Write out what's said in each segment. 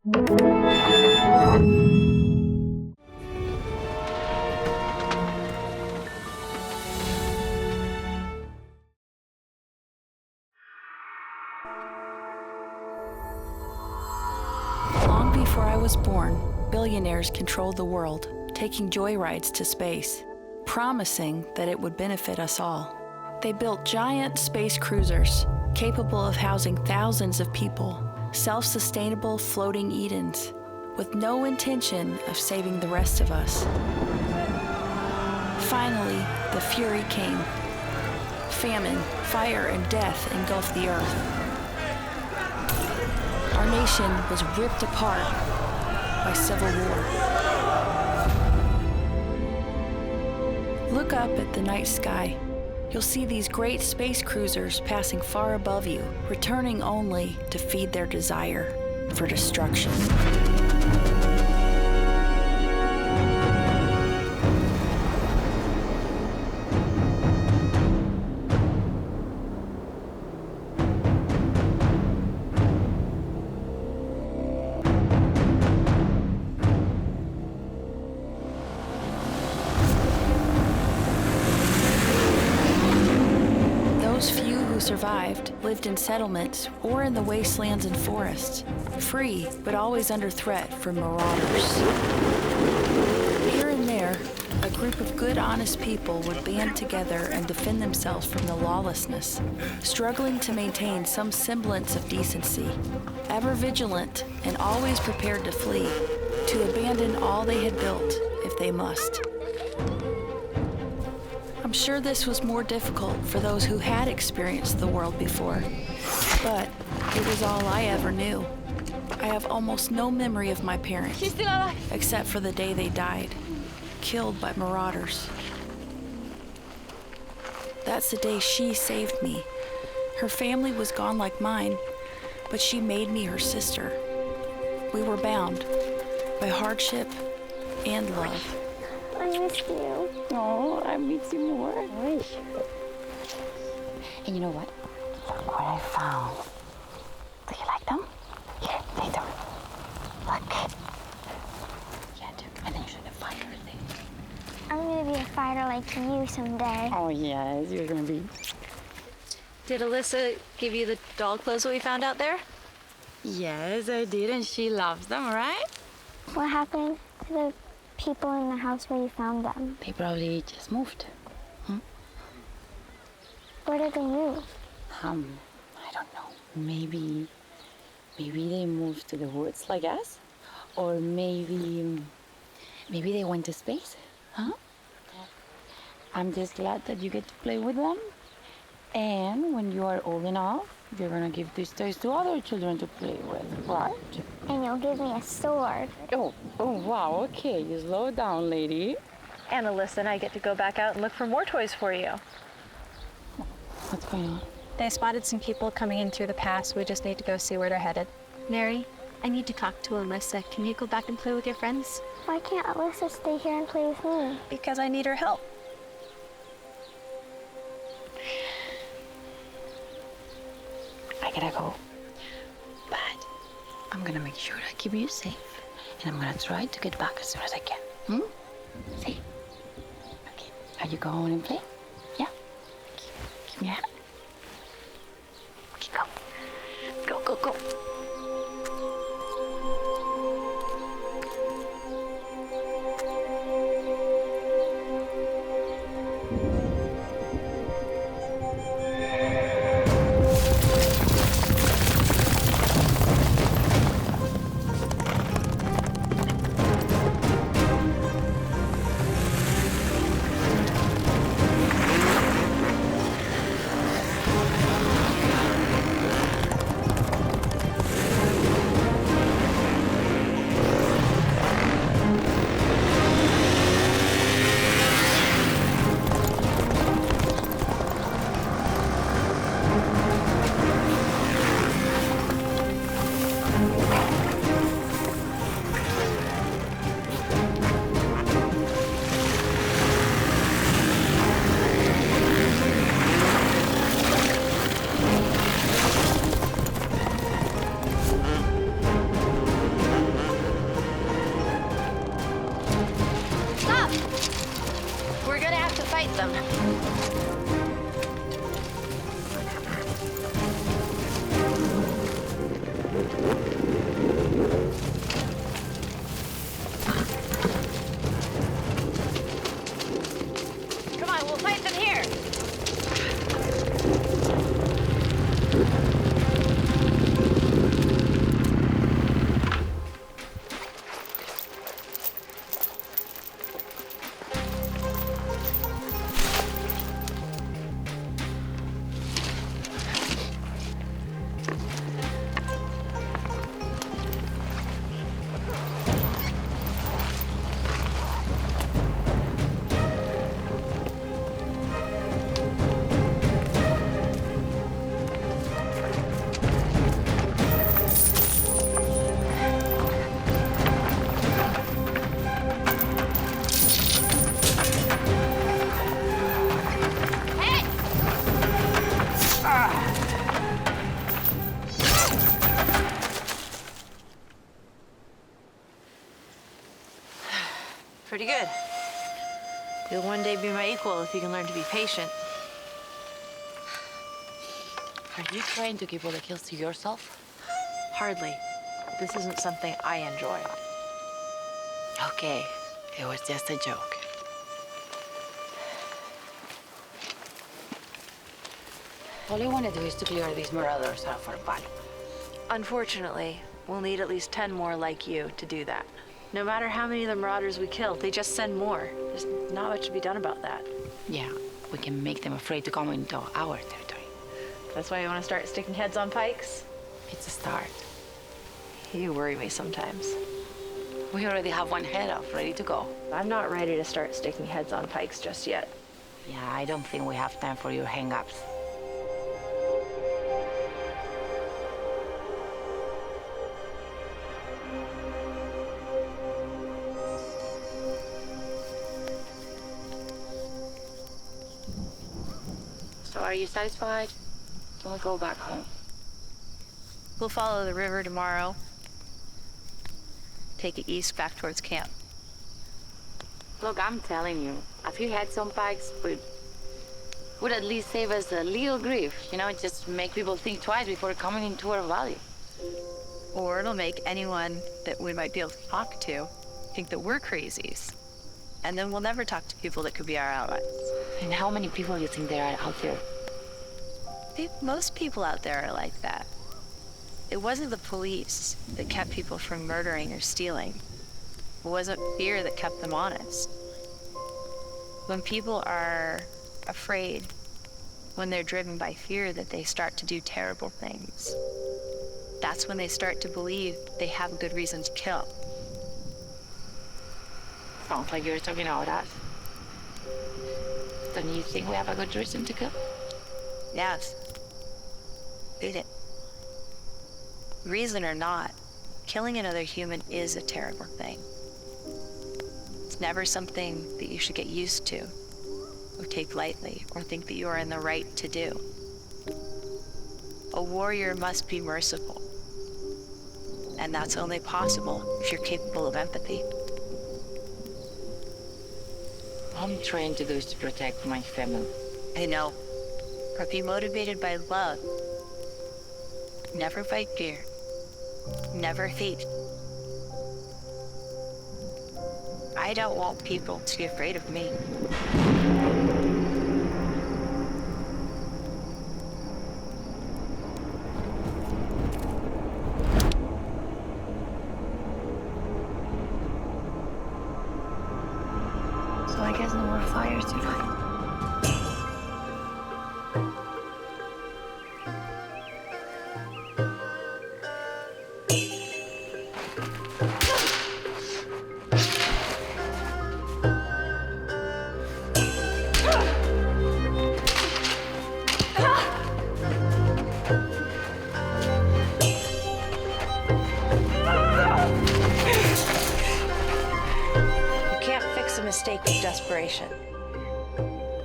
Long before I was born, billionaires controlled the world, taking joyrides to space, promising that it would benefit us all. They built giant space cruisers, capable of housing thousands of people, self-sustainable floating Edens, with no intention of saving the rest of us. Finally, the fury came. Famine, fire, and death engulfed the earth. Our nation was ripped apart by civil war. Look up at the night sky. You'll see these great space cruisers passing far above you, returning only to feed their desire for destruction. Survived, lived in settlements or in the wastelands and forests, free but always under threat from marauders. Here and there, a group of good, honest people would band together and defend themselves from the lawlessness, struggling to maintain some semblance of decency, ever vigilant and always prepared to flee, to abandon all they had built if they must. I'm sure this was more difficult for those who had experienced the world before, but it was all I ever knew. I have almost no memory of my parents, except for the day they died, killed by marauders. That's the day she saved me. Her family was gone like mine, but she made me her sister. We were bound by hardship and love. I miss you. Oh, I miss you more. And you know what? Look what I found. Do you like them? Here, take them. Look. Yeah, and then you should have fighter thing. I'm gonna be a fighter like you someday. Oh yes, you're gonna be. Did Alyssa give you the doll clothes that we found out there? Yes, I did, and she loves them, right? What happened to the people in the house where you found them? They probably just moved. Where did they move? I don't know. Maybe they moved to the woods like us, or maybe they went to space, huh? I'm just glad that you get to play with them, and when you are old enough, you're gonna give these toys to other children to play with, right? And you'll give me a sword. Oh wow, okay, you slow down, lady. And Alyssa and I get to go back out and look for more toys for you. What's going on? They spotted some people coming in through the pass. We just need to go see where they're headed. Mary, I need to talk to Alyssa. Can you go back and play with your friends? Why can't Alyssa stay here and play with me? Because I need her help. I gotta go, but I'm gonna make sure I keep you safe, and I'm gonna try to get back as soon as I can. See? Okay. Are you going and play? Yeah? Give me a hand. Okay, go. Go. fight them. Come on, we'll fight them here. Pretty good. You'll one day be my equal if you can learn to be patient. Are you trying to keep all the kills to yourself? Hardly. This isn't something I enjoy. Okay, it was just a joke. All I want to do is to clear these marauders out of our valley. Unfortunately, we'll need at least 10 more like you to do that. No matter how many of the marauders we kill, they just send more. There's not much to be done about that. Yeah, we can make them afraid to come into our territory. That's why you want to start sticking heads on pikes? It's a start. You worry me sometimes. We already have one head off, ready to go. I'm not ready to start sticking heads on pikes just yet. Yeah, I don't think we have time for your hang-ups. So are you satisfied? Can we go back home? We'll follow the river tomorrow. Take it east back towards camp. Look, I'm telling you, a few heads on pikes would at least save us a little grief. You know, just make people think twice before coming into our valley. Or it'll make anyone that we might be able to talk to think that we're crazies. And then we'll never talk to people that could be our allies. And how many people do you think there are out there? I think most people out there are like that. It wasn't the police that kept people from murdering or stealing. It wasn't fear that kept them honest. When people are afraid, when they're driven by fear that they start to do terrible things, that's when they start to believe they have a good reason to kill. Sounds like you're talking about us. Don't you think we have a good reason to kill? Yes. Read it. Reason or not, killing another human is a terrible thing. It's never something that you should get used to, or take lightly, or think that you are in the right to do. A warrior must be merciful, and that's only possible if you're capable of empathy. All I'm trying to do is to protect my family. I know, but be motivated by love. Never by fear. Never hate. I don't want people to be afraid of me. So I guess no more fires tonight. Mistake of desperation.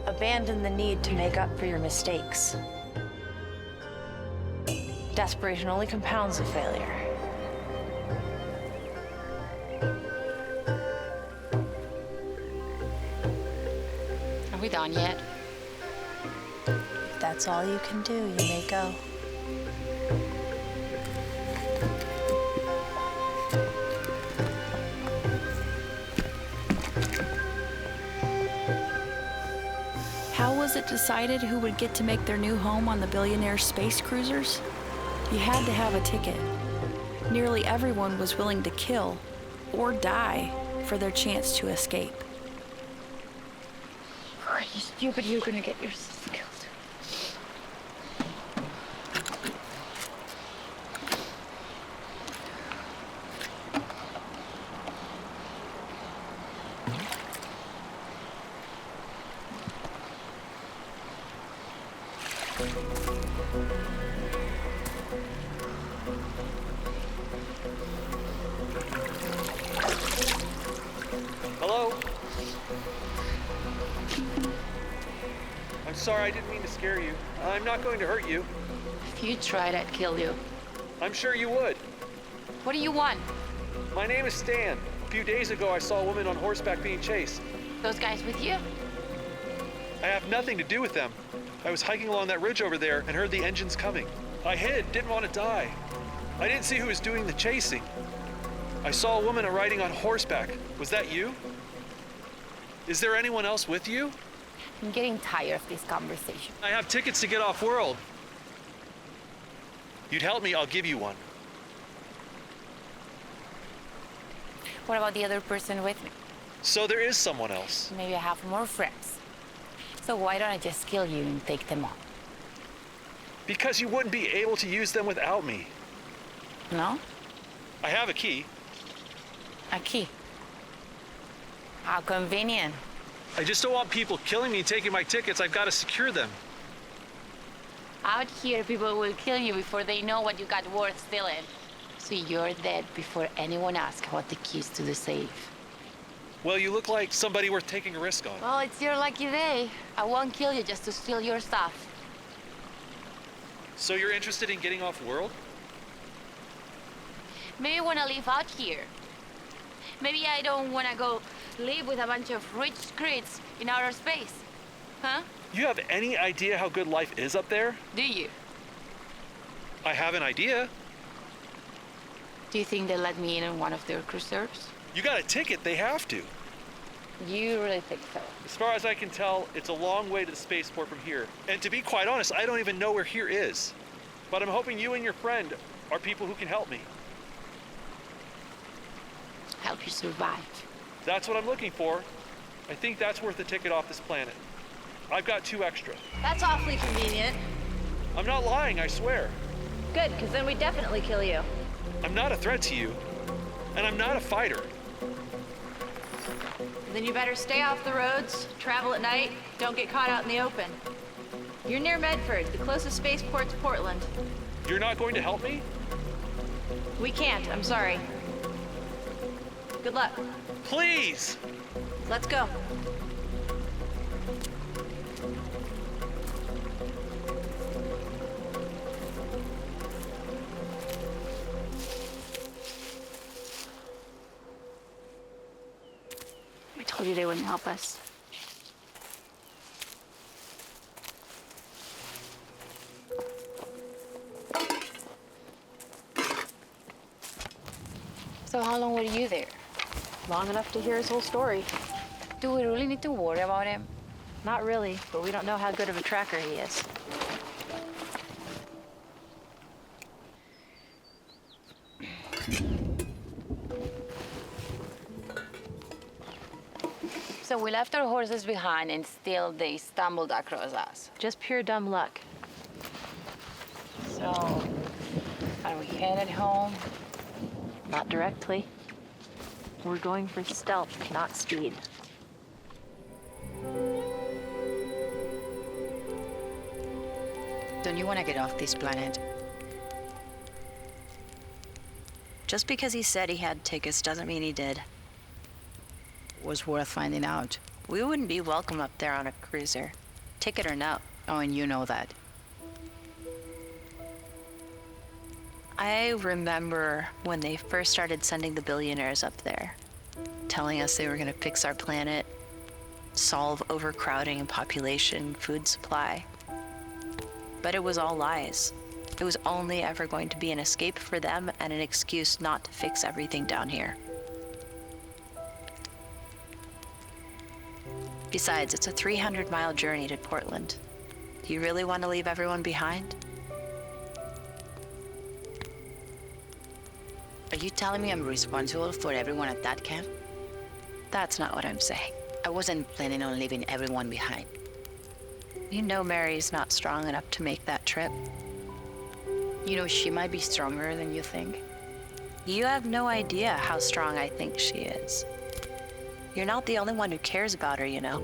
Abandon the need to make up for your mistakes. Desperation only compounds a failure. Are we done yet? If that's all you can do, you may go. How was it decided who would get to make their new home on the billionaire space cruisers? You had to have a ticket. Nearly everyone was willing to kill or die for their chance to escape. Are you stupid? You're gonna get yourself killed. Hello? I'm sorry, I didn't mean to scare you. I'm not going to hurt you. If you tried, I'd kill you. I'm sure you would. What do you want? My name is Stan. A few days ago, I saw a woman on horseback being chased. Those guys with you? I have nothing to do with them. I was hiking along that ridge over there and heard the engines coming. I hid, didn't want to die. I didn't see who was doing the chasing. I saw a woman riding on horseback. Was that you? Is there anyone else with you? I'm getting tired of this conversation. I have tickets to get off-world. You'd help me, I'll give you one. What about the other person with me? So there is someone else. Maybe I have more friends. So why don't I just kill you and take them on? Because you wouldn't be able to use them without me. No? I have a key. A key. How convenient. I just don't want people killing me and taking my tickets. I've got to secure them. Out here, people will kill you before they know what you got worth stealing. So you're dead before anyone asks about the keys to the safe. Well, you look like somebody worth taking a risk on. Well, it's your lucky day. I won't kill you just to steal your stuff. So you're interested in getting off world? Maybe you want to live out here. Maybe I don't want to go live with a bunch of rich grids in outer space. Huh? You have any idea how good life is up there? Do you? I have an idea. Do you think they'll let me in on one of their cruisers? You got a ticket, they have to. You really think so? As far as I can tell, it's a long way to the spaceport from here. And to be quite honest, I don't even know where here is. But I'm hoping you and your friend are people who can help me. Help you survive. That's what I'm looking for. I think that's worth a ticket off this planet. I've got 2 extra. That's awfully convenient. I'm not lying, I swear. Good, because then we definitely kill you. I'm not a threat to you, and I'm not a fighter. Then you better stay off the roads, travel at night, don't get caught out in the open. You're near Medford. The closest spaceport's Portland. You're not going to help me? We can't, I'm sorry. Good luck. Please! Let's go. I told you they wouldn't help us. So how long were you there? Long enough to hear his whole story. Do we really need to worry about him? Not really, but we don't know how good of a tracker he is. So we left our horses behind and still they stumbled across us. Just pure dumb luck. So, are we headed home? Not directly. We're going for stealth, not speed. Don't you want to get off this planet? Just because he said he had tickets doesn't mean he did. It was worth finding out. We wouldn't be welcome up there on a cruiser, ticket or no. Oh, and you know that. I remember when they first started sending the billionaires up there, telling us they were going to fix our planet. solve overcrowding in population, food supply. But it was all lies. It was only ever going to be an escape for them and an excuse not to fix everything down here. Besides, it's a 300-mile journey to Portland. Do you really want to leave everyone behind? Are you telling me I'm responsible for everyone at that camp? That's not what I'm saying. I wasn't planning on leaving everyone behind. You know Mary's not strong enough to make that trip. You know, she might be stronger than you think. You have no idea how strong I think she is. You're not the only one who cares about her, you know.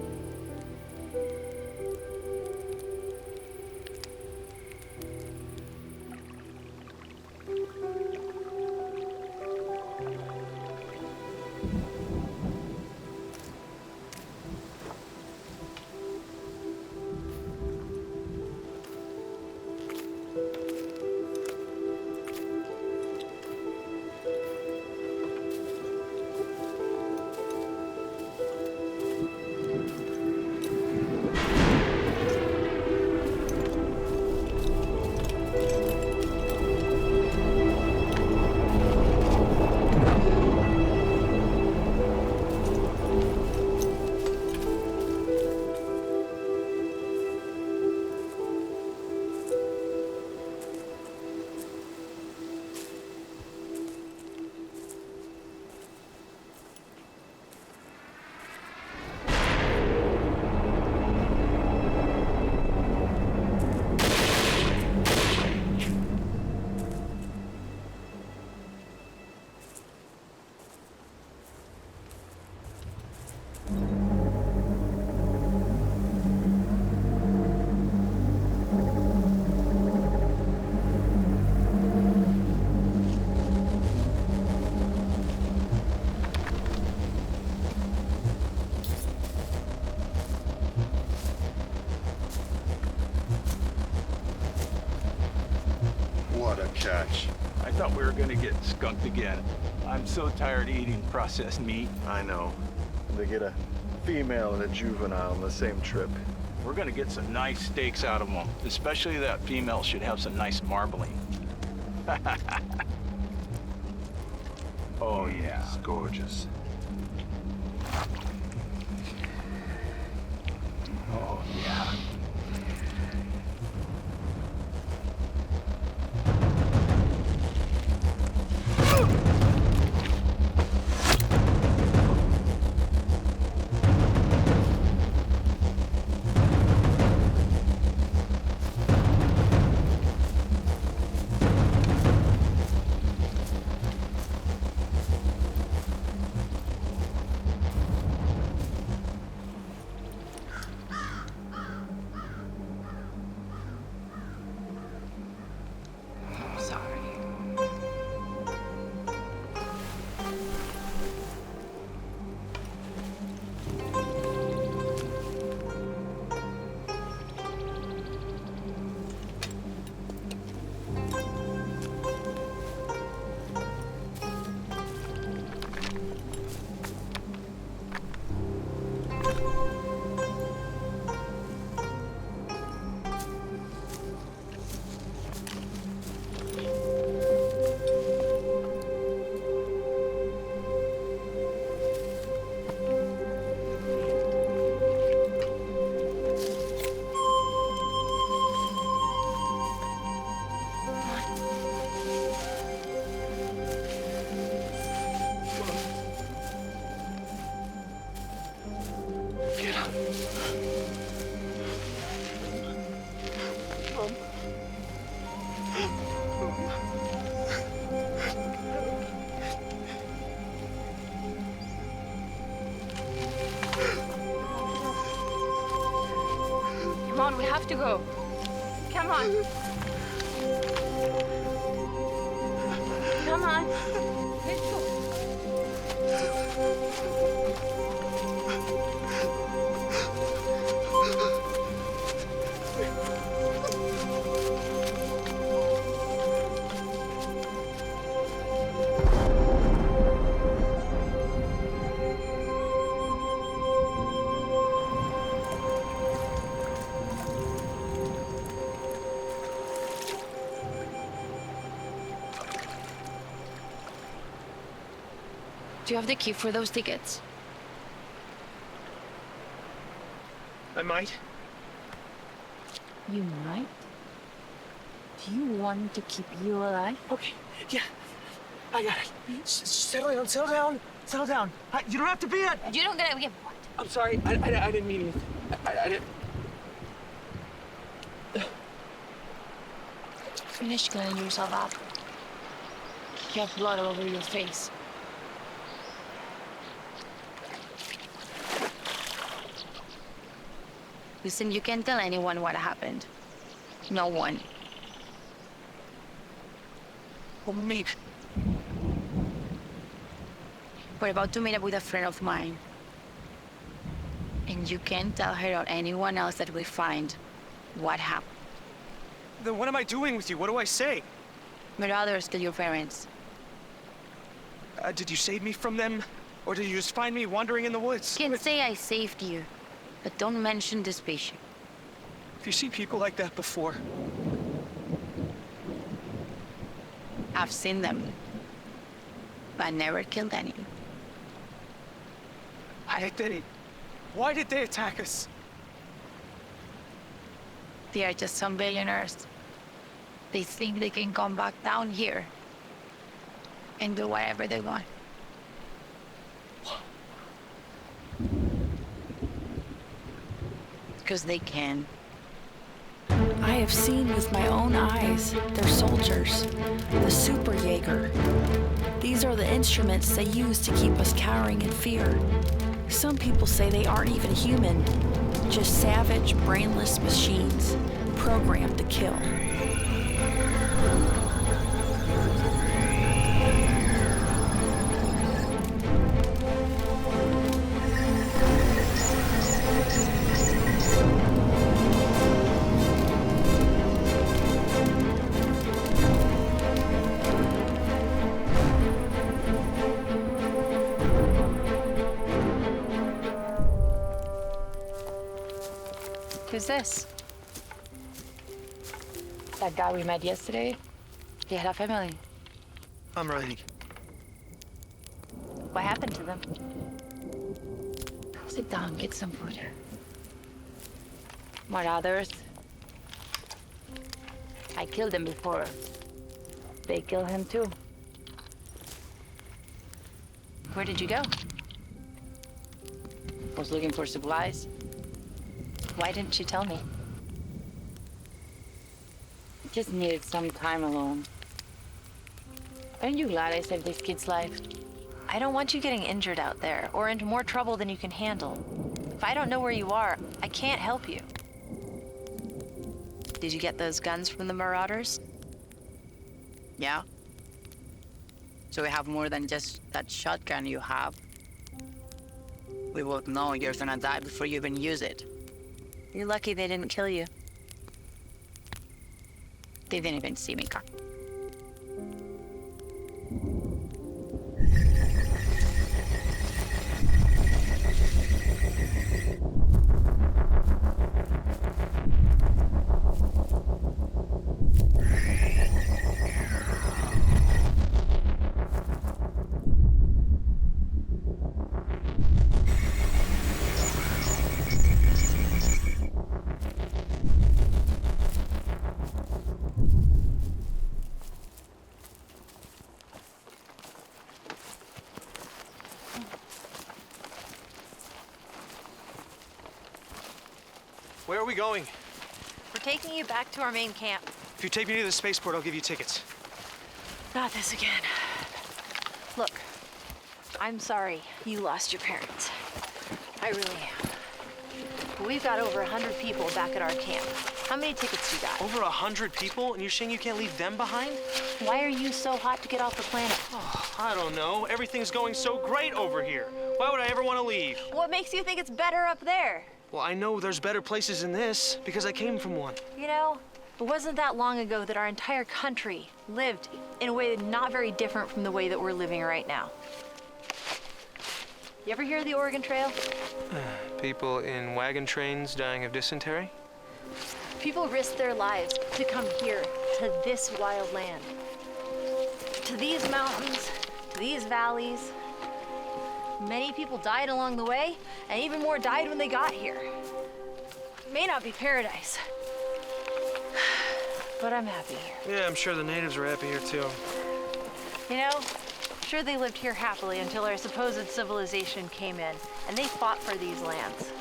What a catch. I thought we were gonna get skunked again. I'm so tired of eating processed meat. I know. They get a female and a juvenile on the same trip. We're gonna get some nice steaks out of them. Especially that female should have some nice marbling. Oh yeah. It's gorgeous. Oh yeah. Come on, we have to go. Come on. Come on. Let's go. Do you have the key for those tickets? I might. You might? Do you want me to keep you alive? Okay, yeah. I got it. Settle down, settle down, settle down. You don't have to be it. You don't get it. I'm sorry. I didn't mean anything. I didn't. Finish cleaning yourself up. You have blood all over your face. Listen, you can't tell anyone what happened. No one. Well, maybe. We're about to meet up with a friend of mine. And you can't tell her or anyone else that we find what happened. Then what am I doing with you? What do I say? Marauders kill your parents. Did you save me from them? Or did you just find me wandering in the woods? You can say I saved you, but don't mention the spaceship. Have you seen people like that before? I've seen them, but never killed any. Why did they attack us? They are just some billionaires. They think they can come back down here and do whatever they want. Because they can. I have seen with my own eyes their soldiers, the Super Jaeger. These are the instruments they use to keep us cowering in fear. Some people say they aren't even human, just savage, brainless machines, programmed to kill. Who's this? That guy we met yesterday. He had a family. I'm ready. What happened to them? Sit down, get some food. Marauders. I killed them before. They killed him too. Where did you go? Was looking for supplies. Why didn't you tell me? Just needed some time alone. Aren't you glad I saved this kid's life? I don't want you getting injured out there or into more trouble than you can handle. If I don't know where you are, I can't help you. Did you get those guns from the Marauders? Yeah. So we have more than just that shotgun you have. We both know you're gonna die before you even use it. You're lucky they didn't kill you. They didn't even see me come. Where are we going? We're taking you back to our main camp. If you take me to the spaceport, I'll give you tickets. Not this again. Look, I'm sorry you lost your parents. I really am. But we've got over 100 people back at our camp. How many tickets you got? Over 100 people, and you're saying you can't leave them behind? Why are you so hot to get off the planet? Oh, I don't know. Everything's going so great over here. Why would I ever want to leave? What makes you think it's better up there? Well, I know there's better places than this because I came from one. You know, it wasn't that long ago that our entire country lived in a way not very different from the way that we're living right now. You ever hear of the Oregon Trail? People in wagon trains dying of dysentery? People risked their lives to come here, to this wild land. To these mountains, to these valleys, Many people died along the way, and even more died when they got here. It may not be paradise, but I'm happy here. Yeah, I'm sure the natives are happy here too. You know, I'm sure they lived here happily until our supposed civilization came in, and they fought for these lands.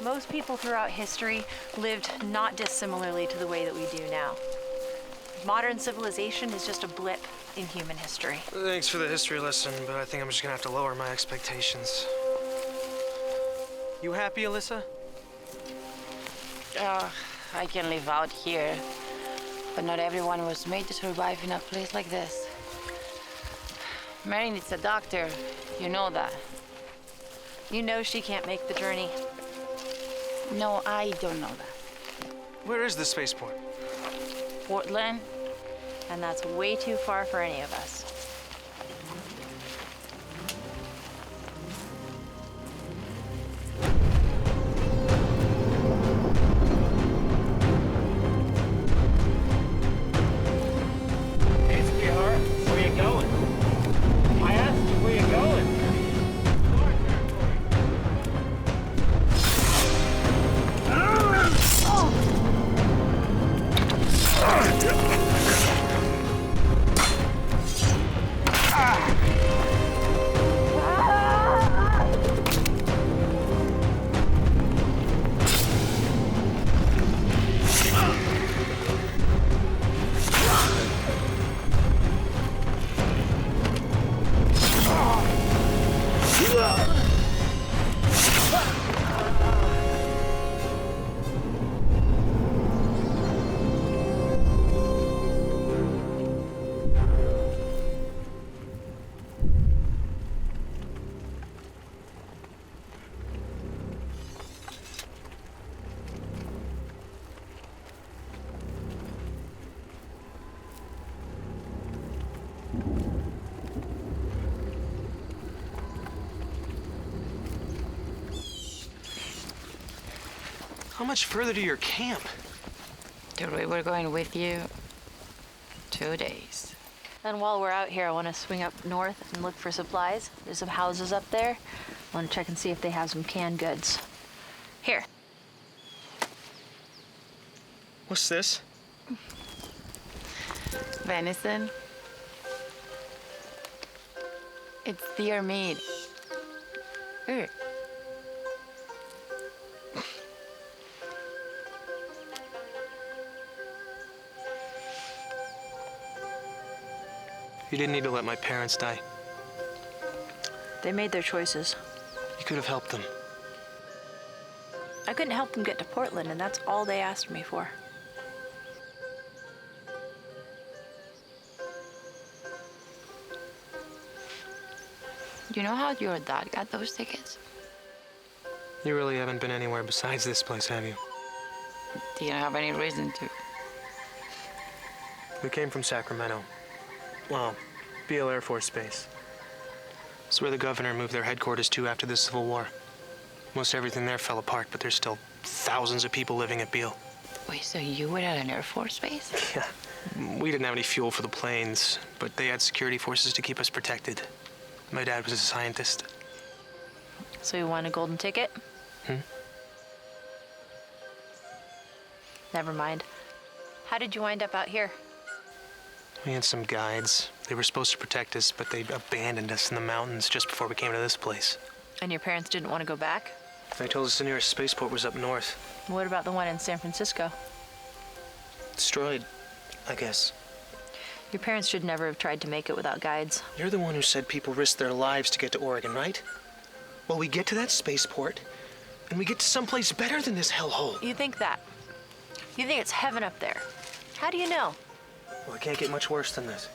Most people throughout history lived not dissimilarly to the way that we do now. Modern civilization is just a blip in human history. Thanks for the history lesson, but I think I'm just gonna have to lower my expectations. You happy, Alyssa? I can live out here, but not everyone was made to survive in a place like this. Mary needs a doctor, you know that. You know she can't make the journey. No, I don't know that. Where is the spaceport? Portland? And that's way too far for any of us. Hey, sweetheart, where you going? I asked you where you going. How much further to your camp? Dude, we were going with you 2 days. And while we're out here, I want to swing up north and look for supplies. There's some houses up there. I want to check and see if they have some canned goods. Here. What's this? Venison. It's deer meat. Here. You didn't need to let my parents die. They made their choices. You could have helped them. I couldn't help them get to Portland, and that's all they asked me for. You know how your dad got those tickets? You really haven't been anywhere besides this place, have you? Do you have any reason to? We came from Sacramento. Well, Beale Air Force Base. It's where the governor moved their headquarters to after the Civil War. Most everything there fell apart, but there's still thousands of people living at Beale. Wait, so you were at an Air Force base? Yeah. We didn't have any fuel for the planes, but they had security forces to keep us protected. My dad was a scientist. So you want a golden ticket? Never mind. How did you wind up out here? We had some guides. They were supposed to protect us, but they abandoned us in the mountains just before we came to this place. And your parents didn't want to go back? They told us the nearest spaceport was up north. What about the one in San Francisco? Destroyed, I guess. Your parents should never have tried to make it without guides. You're the one who said people risked their lives to get to Oregon, right? Well, we get to that spaceport, and we get to someplace better than this hellhole. You think that? You think it's heaven up there? How do you know? Well, it can't get much worse than this.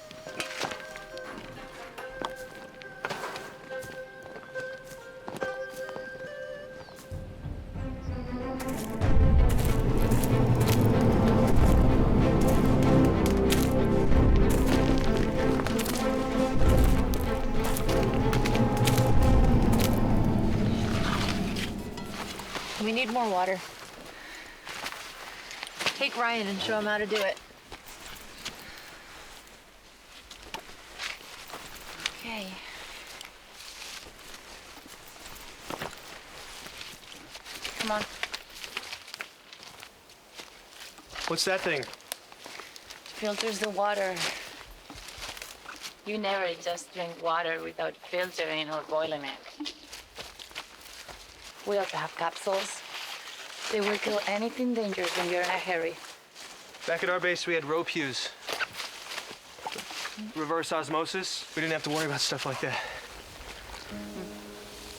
We need more water. Take Ryan and show him how to do it. Okay. Come on. What's that thing? Filters the water. You never just drink water without filtering or boiling it. We also have capsules. They will kill anything dangerous when you're in a hurry. Back at our base, we had rope use. Reverse osmosis. We didn't have to worry about stuff like that.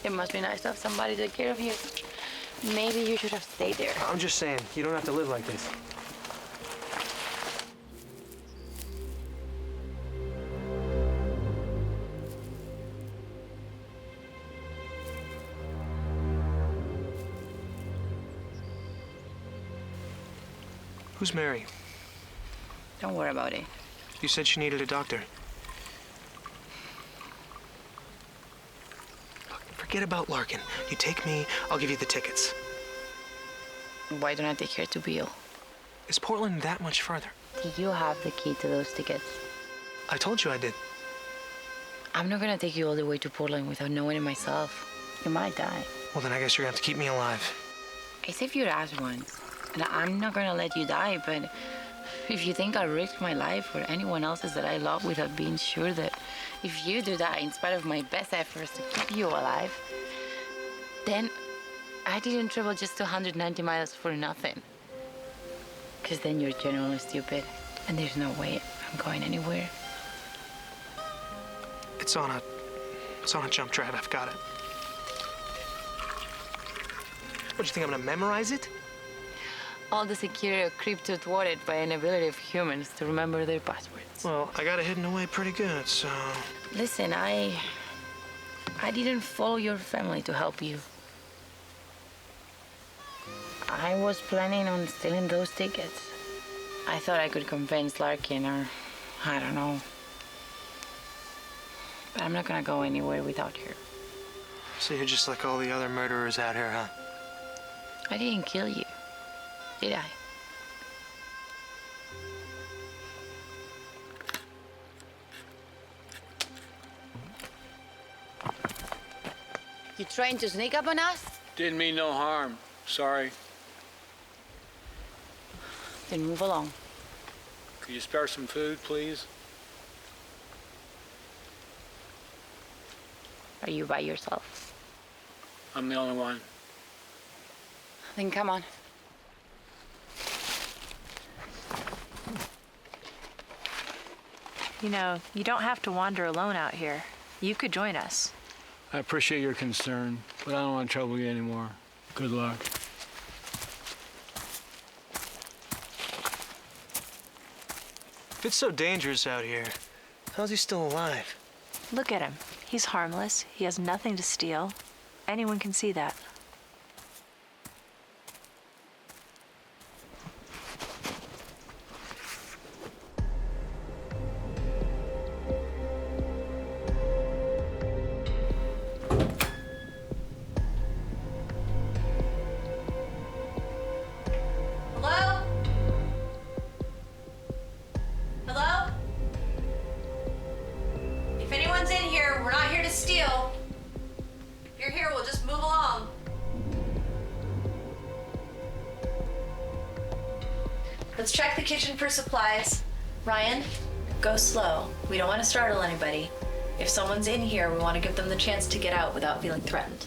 It must be nice to have somebody take care of you. Maybe you should have stayed there. I'm just saying, you don't have to live like this. Who's Mary? Don't worry about it. You said she needed a doctor. Look, forget about Larkin. You take me, I'll give you the tickets. Why don't I take her to Beale? Is Portland that much farther? Do you have the key to those tickets? I told you I did. I'm not gonna take you all the way to Portland without knowing it myself. You might die. Well, then I guess you're gonna have to keep me alive. I saved your ass once, and I'm not gonna let you die, but if you think I'll risk my life or anyone else's that I love without being sure that if you do die in spite of my best efforts to keep you alive, then I didn't travel just 290 miles for nothing. Because then you're genuinely stupid, and there's no way I'm going anywhere. It's on a jump drive. I've got it. What, do you think I'm gonna memorize it? All the security are crypto-thwarted by inability of humans to remember their passwords. Well, I got it hidden away pretty good, so... Listen, I didn't follow your family to help you. I was planning on stealing those tickets. I thought I could convince Larkin or, I don't know. But I'm not gonna go anywhere without her. So you're just like all the other murderers out here, huh? I didn't kill you, did I? You trying to sneak up on us? Didn't mean no harm. Sorry. Then move along. Could you spare some food, please? Are you by yourself? I'm the only one. Then come on. You know, you don't have to wander alone out here. You could join us. I appreciate your concern, but I don't want to trouble you anymore. Good luck. If it's so dangerous out here, how's he still alive? Look at him. He's harmless. He has nothing to steal. Anyone can see that. Hello? Hello? If anyone's in here, we're not here to steal. If you're here, we'll just move along. Let's check the kitchen for supplies. Ryan, go slow. We don't want to startle anybody. If someone's in here, we want to give them the chance to get out without feeling threatened.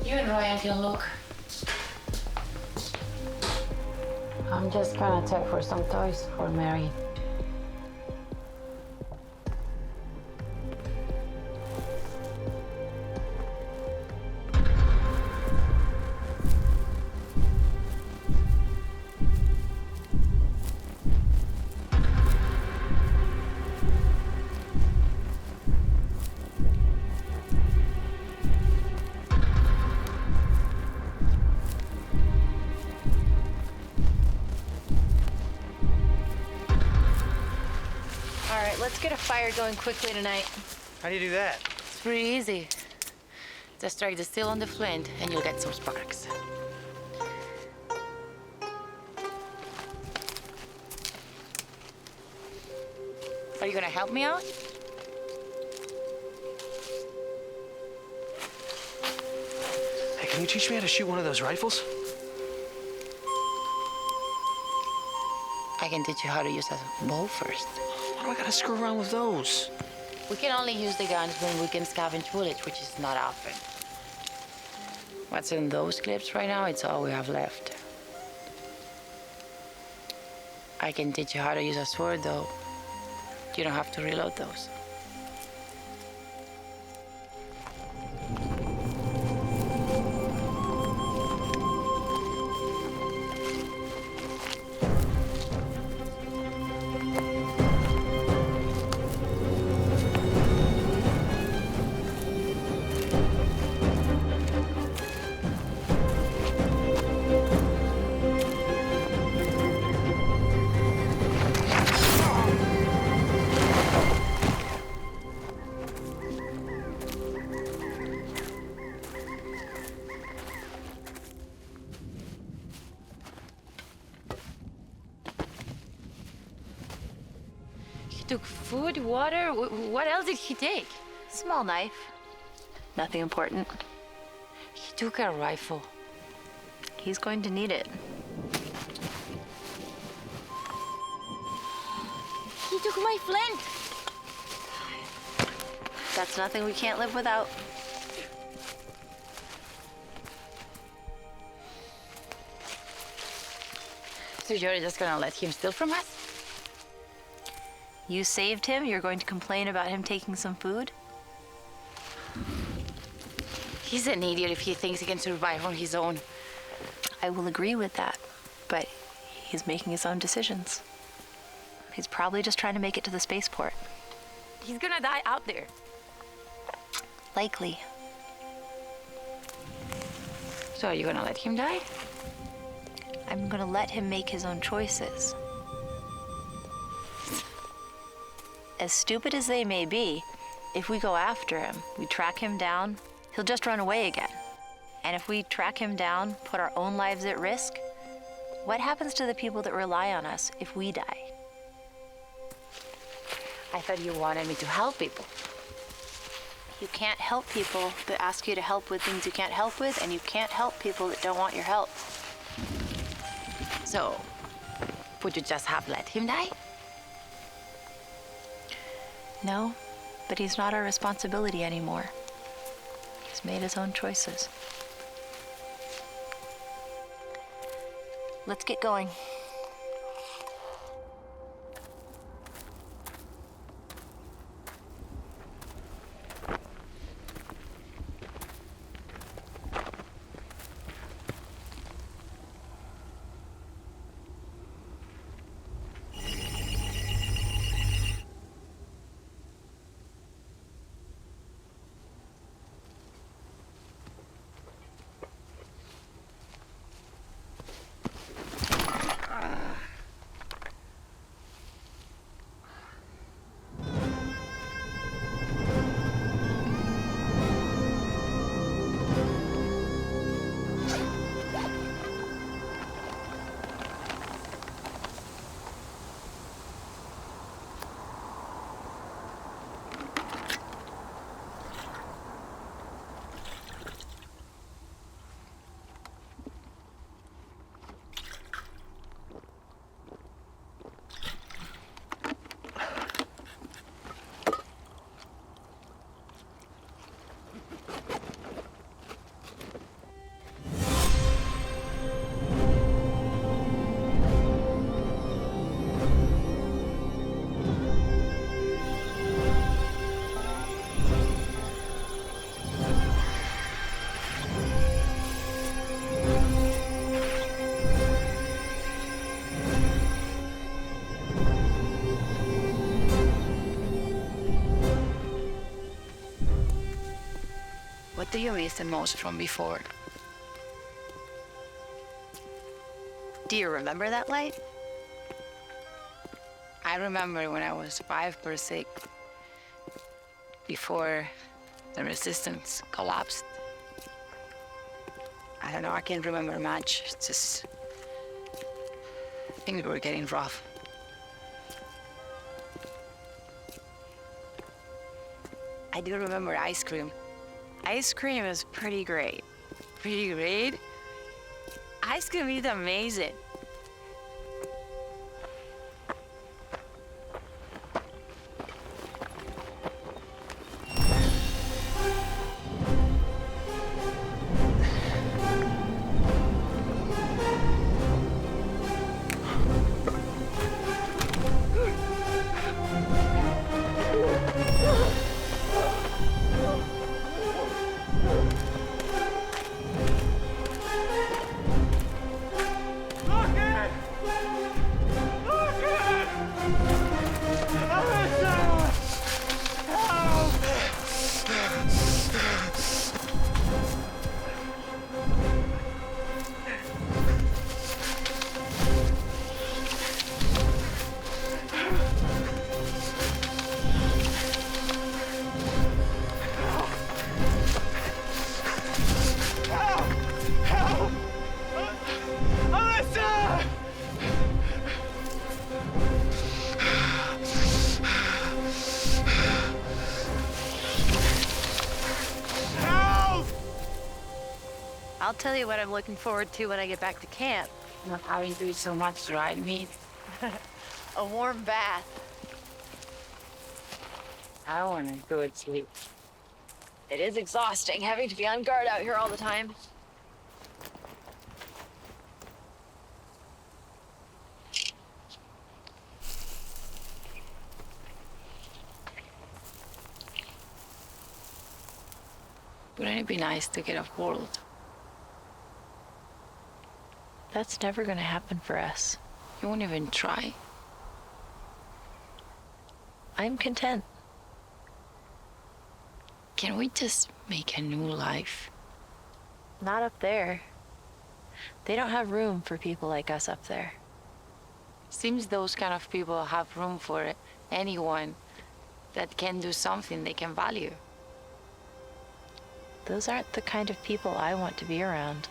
You and Ryan can look. I'm just gonna check for some toys for Mary. All right, let's get a fire going quickly tonight. How do you do that? It's pretty easy. Just strike the steel on the flint and you'll get some sparks. Are you gonna help me out? Can you teach me how to shoot one of those rifles? I can teach you how to use a bow first. Why do I gotta screw around with those? We can only use the guns when we can scavenge bullets, which is not often. What's in those clips right now, it's all we have left. I can teach you how to use a sword, though. You don't have to reload those. Took food, water. What else did he take? Small knife. Nothing important. He took a rifle. He's going to need it. He took my flint. That's nothing we can't live without. So you're just gonna let him steal from us? You saved him, you're going to complain about him taking some food? He's an idiot if he thinks he can survive on his own. I will agree with that, but he's making his own decisions. He's probably just trying to make it to the spaceport. He's gonna die out there. Likely. So are you gonna let him die? I'm gonna let him make his own choices. As stupid as they may be, if we go after him, we track him down, he'll just run away again. And if we track him down, put our own lives at risk, what happens to the people that rely on us if we die? I thought you wanted me to help people. You can't help people that ask you to help with things you can't help with, and you can't help people that don't want your help. So, would you just have let him die? No, but he's not our responsibility anymore. He's made his own choices. Let's get going. What do you miss the most from before? Do you remember that light? I remember when I was 5 or 6, before the resistance collapsed. I don't know, I can't remember much. It's just, things were getting rough. I do remember ice cream. Ice cream is pretty great. pretty great. Ice cream is amazing. I'll tell you what I'm looking forward to when I get back to camp. Not having to eat so much dried meat. A warm bath. I want a good sleep. It is exhausting having to be on guard out here all the time. Wouldn't it be nice to get off world? That's never gonna happen for us. You won't even try. I'm content. Can we just make a new life? Not up there. They don't have room for people like us up there. Seems those kind of people have room for anyone that can do something they can value. Those aren't the kind of people I want to be around.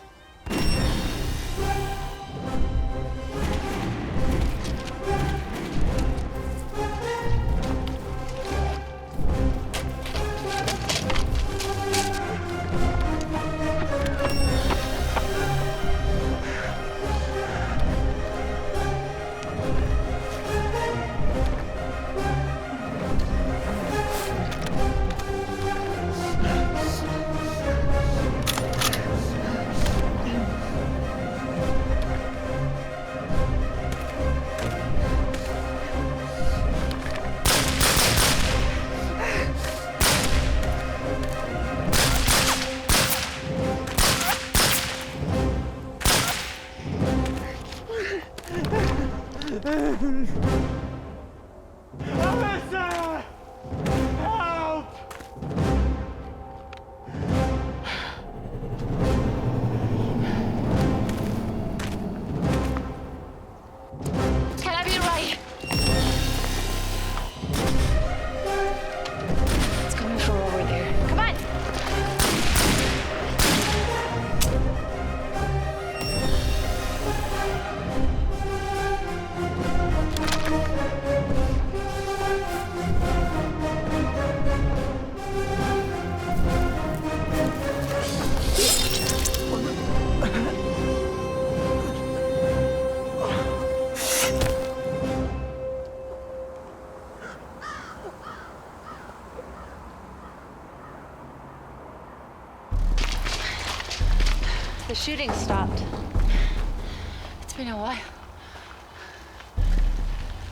The shooting stopped. It's been a while.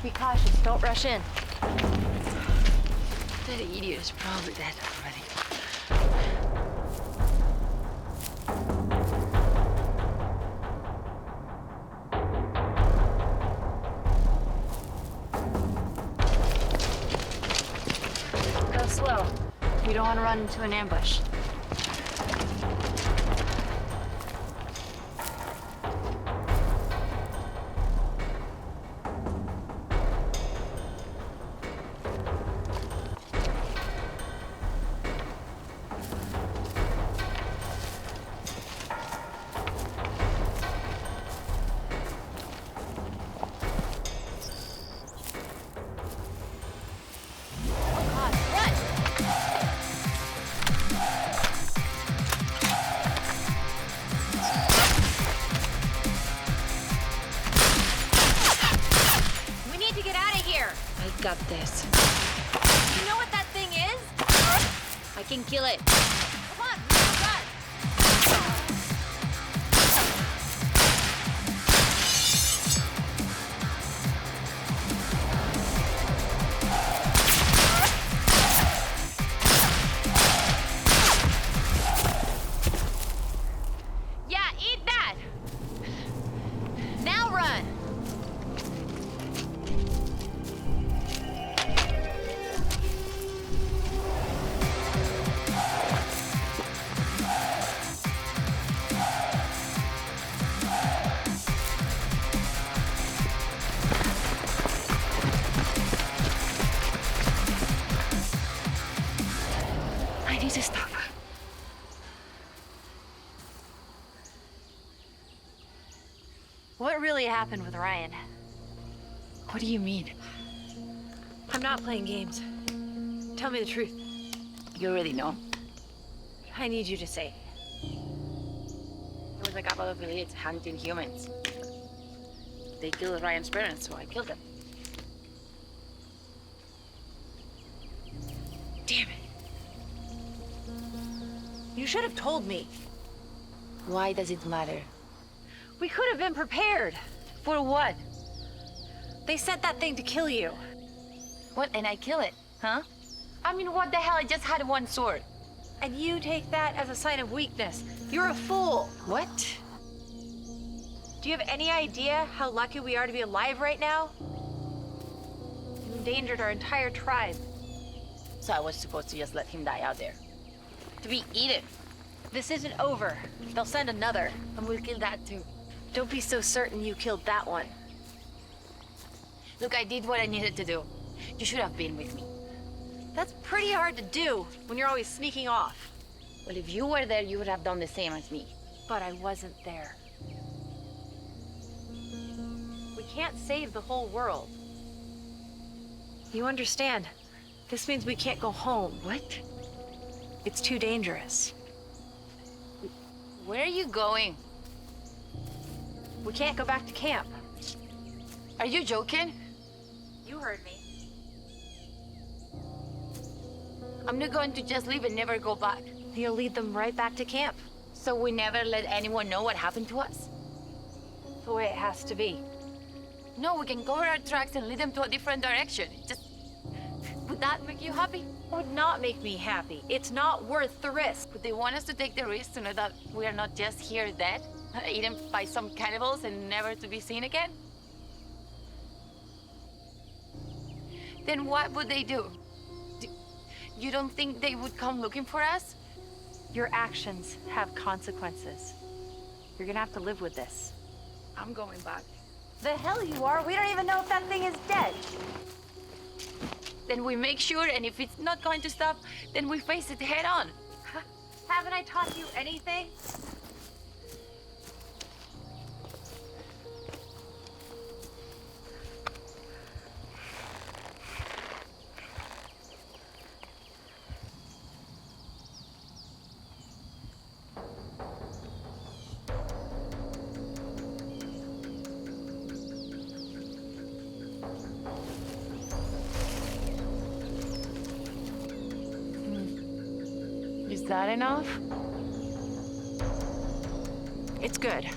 Be cautious, don't rush in. That idiot is probably dead already. Go slow. You don't want to run into an ambush. is. You know what that thing is? I can kill it. Come on, run! Yeah, eat that! Now run! I need to stop. What really happened with Ryan? What do you mean? I'm not playing games. Tell me the truth. You already know. I need you to say. It was a couple of idiots hunting humans. They killed Ryan's parents, so I killed them. Damn it. You should have told me. Why does it matter? We could have been prepared. For what? They sent that thing to kill you. What, and I kill it, huh? I mean, what the hell? I just had one sword. And you take that as a sign of weakness. You're a fool. What? Do you have any idea how lucky we are to be alive right now? You endangered our entire tribe. So I was supposed to just let him die out there. To be eaten. This isn't over. They'll send another. And we'll kill that too. Don't be so certain you killed that one. Look, I did what I needed to do. You should have been with me. That's pretty hard to do when you're always sneaking off. Well, if you were there, you would have done the same as me. But I wasn't there. We can't save the whole world. You understand? This means we can't go home. What? It's too dangerous. Where are you going? We can't go back to camp. Are you joking? You heard me. I'm not going to just leave and never go back. You'll lead them right back to camp. So we never let anyone know what happened to us? The way it has to be. No, we can cover our tracks and lead them to a different direction. Just... Would that make you happy? It would not make me happy. It's not worth the risk. Would they want us to take the risk to know that we are not just here dead, eaten by some cannibals and never to be seen again? Then what would they do? You don't think they would come looking for us? Your actions have consequences. You're gonna have to live with this. I'm going back. The hell you are? We don't even know if that thing is dead. Then we make sure, and if it's not going to stop, then we face it head on. Haven't I taught you anything? Is that enough? It's good.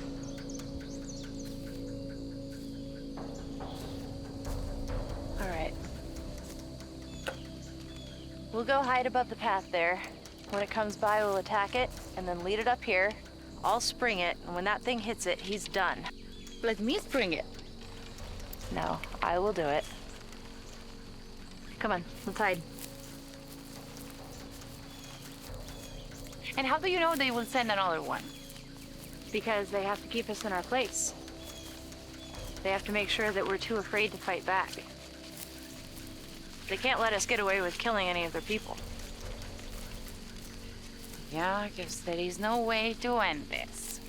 All right. We'll go hide above the path there. When it comes by, we'll attack it, and then lead it up here. I'll spring it, and when that thing hits it, he's done. Let me spring it. No, I will do it. Come on, let's hide. And how do you know they will send another one? Because they have to keep us in our place. They have to make sure that we're too afraid to fight back. They can't let us get away with killing any of their people. Yeah, because there is no way to end this.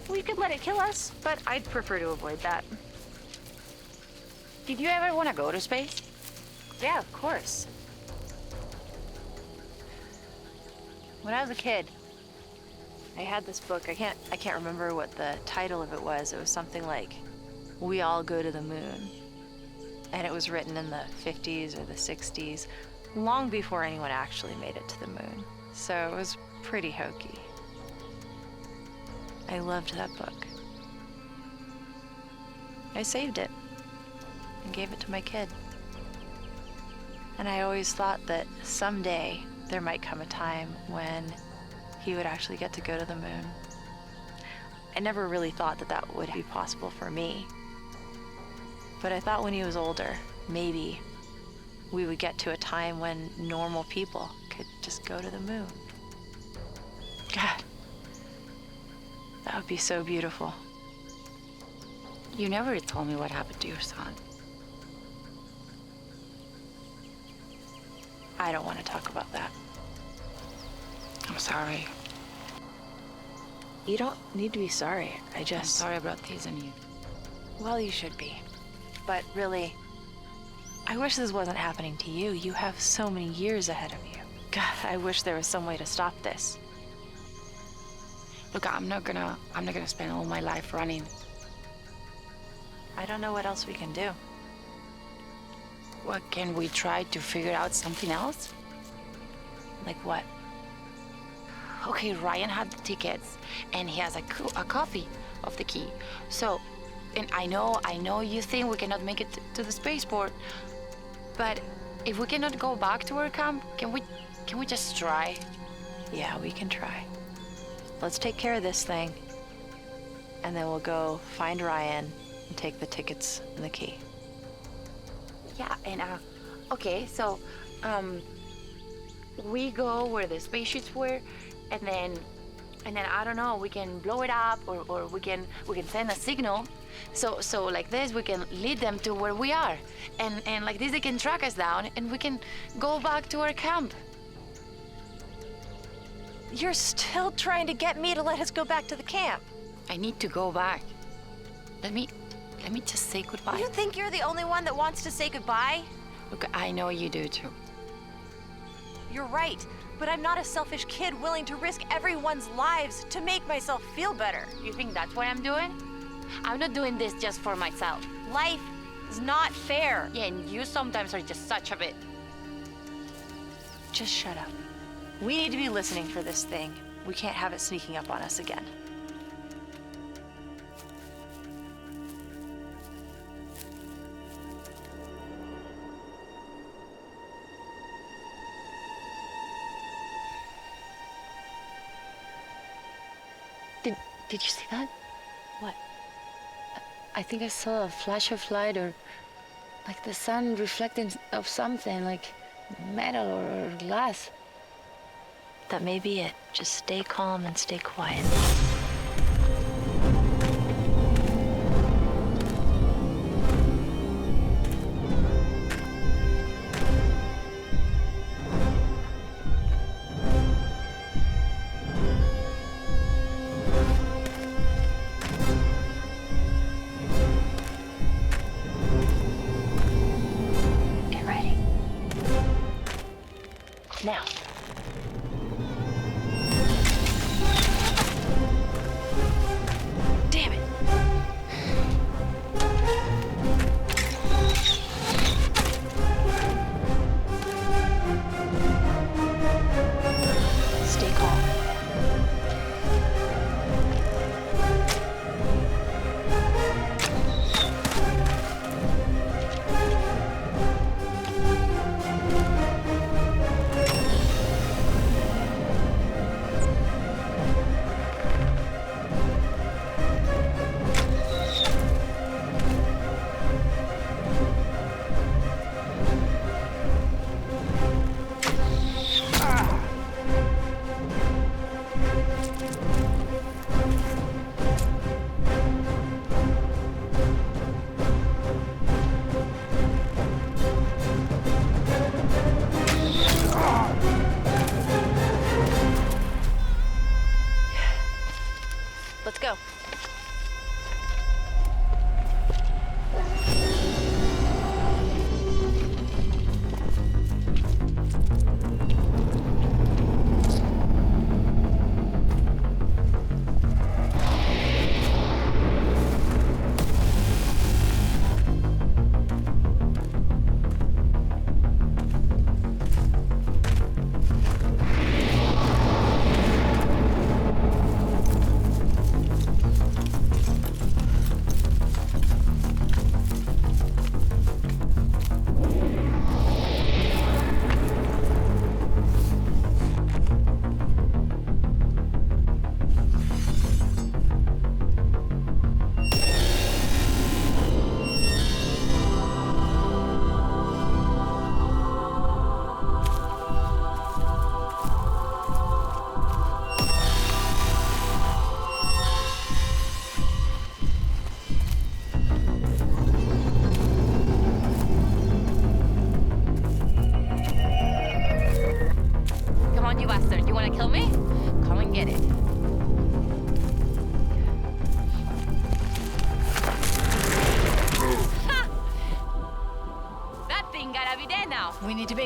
We could let it kill us, but I'd prefer to avoid that. Did you ever want to go to space? Yeah, of course. When I was a kid, I had this book. I can't remember what the title of it was. It was something like, "We All Go to the Moon." And it was written in the 50s or the 60s, long before anyone actually made it to the moon. So it was pretty hokey. I loved that book. I saved it and gave it to my kid. And I always thought that someday there might come a time when he would actually get to go to the moon. I never really thought that that would be possible for me. But I thought when he was older, maybe we would get to a time when normal people could just go to the moon. God, that would be so beautiful. You never told me what happened to your son. I don't want to talk about that. I'm sorry. You don't need to be sorry. I'm sorry about teasing you. Well, you should be. But really, I wish this wasn't happening to you. You have so many years ahead of you. God, I wish there was some way to stop this. Look, I'm not gonna spend all my life running. I don't know what else we can do. What, can we try to figure out something else? Like what? Okay, Ryan had the tickets, and he has a copy of the key. So, and I know you think we cannot make it to the spaceport, but if we cannot go back to our camp, can we just try? Yeah, we can try. Let's take care of this thing, and then we'll go find Ryan and take the tickets and the key. Yeah, and okay, so we go where the spaceships were, and then I don't know, we can blow it up, or we can send a signal. So like this, we can lead them to where we are, and like this, they can track us down, and we can go back to our camp. You're still trying to get me to let us go back to the camp. I need to go back. Let me just say goodbye. You think you're the only one that wants to say goodbye? Look, I know you do too. You're right, but I'm not a selfish kid willing to risk everyone's lives to make myself feel better. You think that's what I'm doing? I'm not doing this just for myself. Life is not fair. Yeah, and you sometimes are just such a bit. Just shut up. We need to be listening for this thing. We can't have it sneaking up on us again. Did you see that? What? I think I saw a flash of light, or like the sun reflecting of something, like metal or glass. That may be it. Just stay calm and stay quiet. Get ready. Now. Damn it. Stay calm.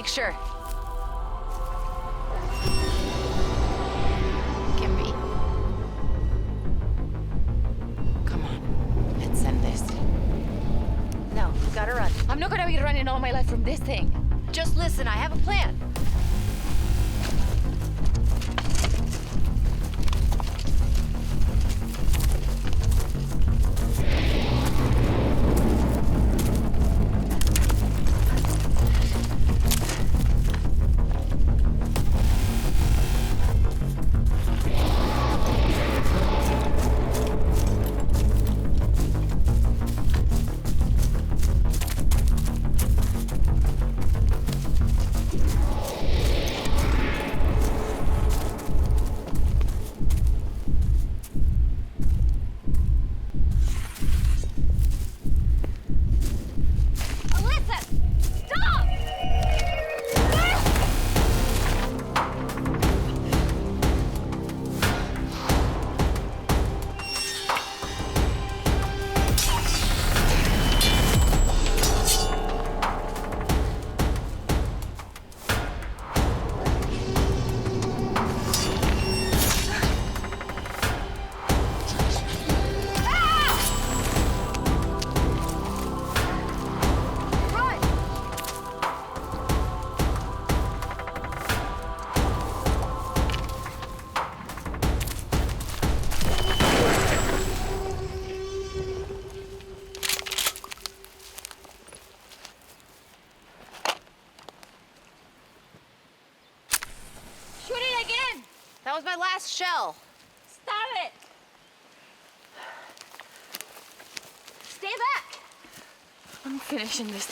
picture. Can be. Come on, let's send this. No, you gotta run. I'm not gonna be running all my life from this thing. Just listen, I have a plan. That was my last shell. Stop it! Stay back! I'm finishing this.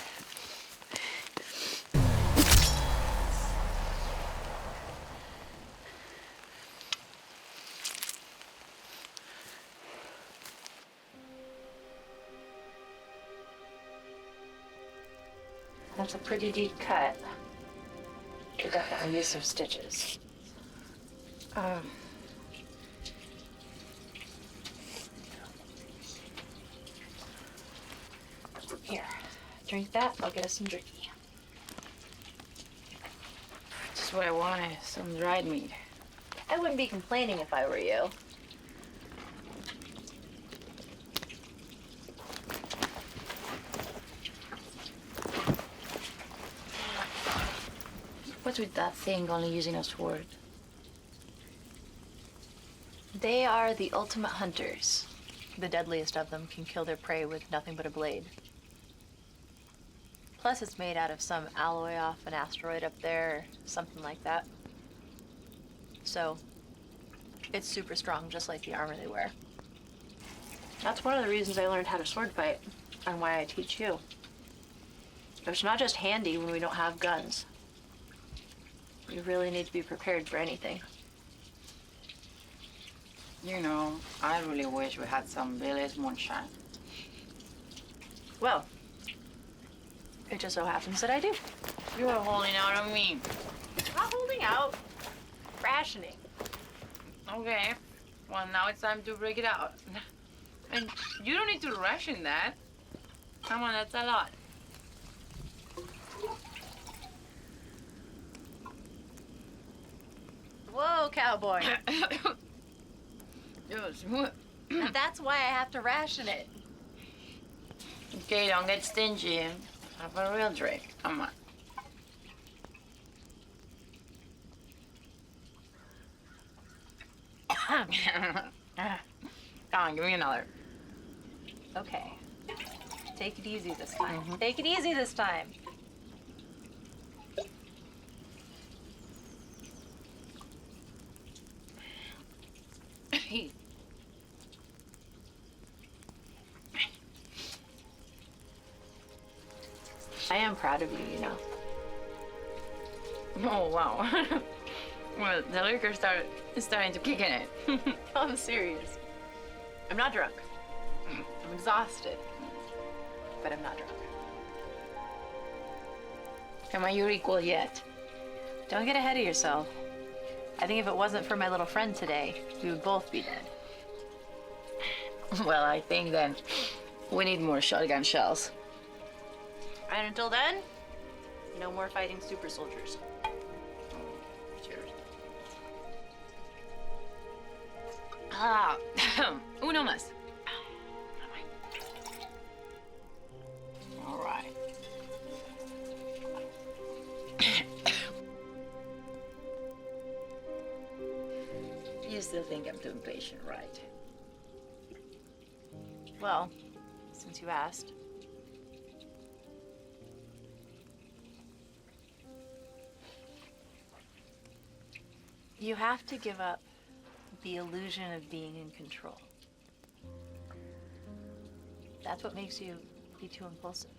That's a pretty deep cut. Could definitely use some stitches. Here, drink that. I'll get us some jerky. Just what I wanted, some dried meat. I wouldn't be complaining if I were you. What's with that thing only using a sword? They are the ultimate hunters. The deadliest of them can kill their prey with nothing but a blade. Plus, it's made out of some alloy off an asteroid up there, or something like that. So, it's super strong, just like the armor they wear. That's one of the reasons I learned how to sword fight, and why I teach you. It's not just handy when we don't have guns. We really need to be prepared for anything. You know, I really wish we had some village moonshine. Well, it just so happens that I do. You are holding out on me. Not holding out. Rationing. Okay. Well, now it's time to break it out. And you don't need to ration that. Come on, that's a lot. Whoa, cowboy. Yes. And that's why I have to ration it. Okay, don't get stingy. Have a real drink. Come on. Come on, give me another. Okay. Take it easy this time. Take it easy this time. I am proud of you, you know. Oh, wow. Well, the liquor is starting to kick in it. I'm serious. I'm not drunk. I'm exhausted. But I'm not drunk. Am I your equal yet? Don't get ahead of yourself. I think if it wasn't for my little friend today, we would both be dead. Well, I think then we need more shotgun shells. And until then, No more fighting super soldiers. Cheers. Ah, uno más. All right. You still think I'm too impatient, right? Well, since you asked. You have to give up the illusion of being in control. That's what makes you be too impulsive.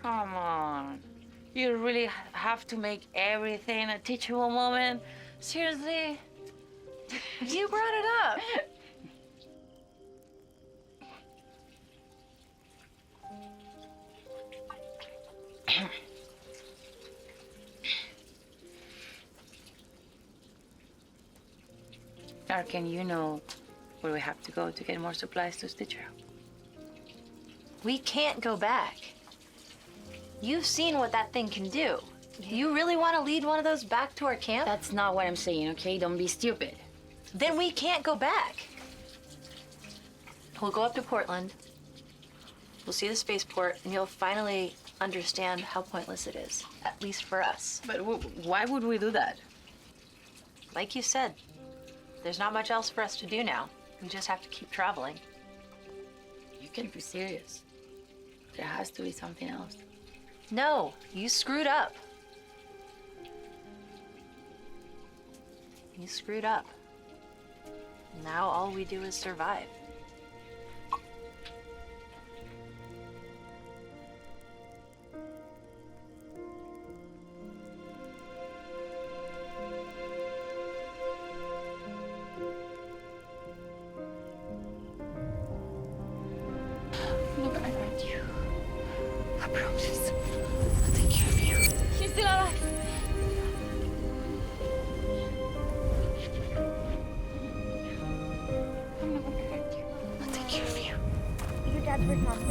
Come on. You really have to make everything a teachable moment? Seriously? You brought it up. Larkin, you know where we have to go to get more supplies to stitch her up. We can't go back. You've seen what that thing can do. You really want to lead one of those back to our camp? That's not what I'm saying, okay? Don't be stupid. Then we can't go back. We'll go up to Portland. We'll see the spaceport, and you'll finally understand how pointless it is, at least for us. But why would we do that? Like you said, there's not much else for us to do now. We just have to keep traveling. You can't be serious. There has to be something else. No, you screwed up. You screwed up. Now all we do is survive. I'm not gonna hurt you. I promise. I'll take care of you. She's still alive. I'm not gonna hurt you. I'll take care of you. Your dad's working on it.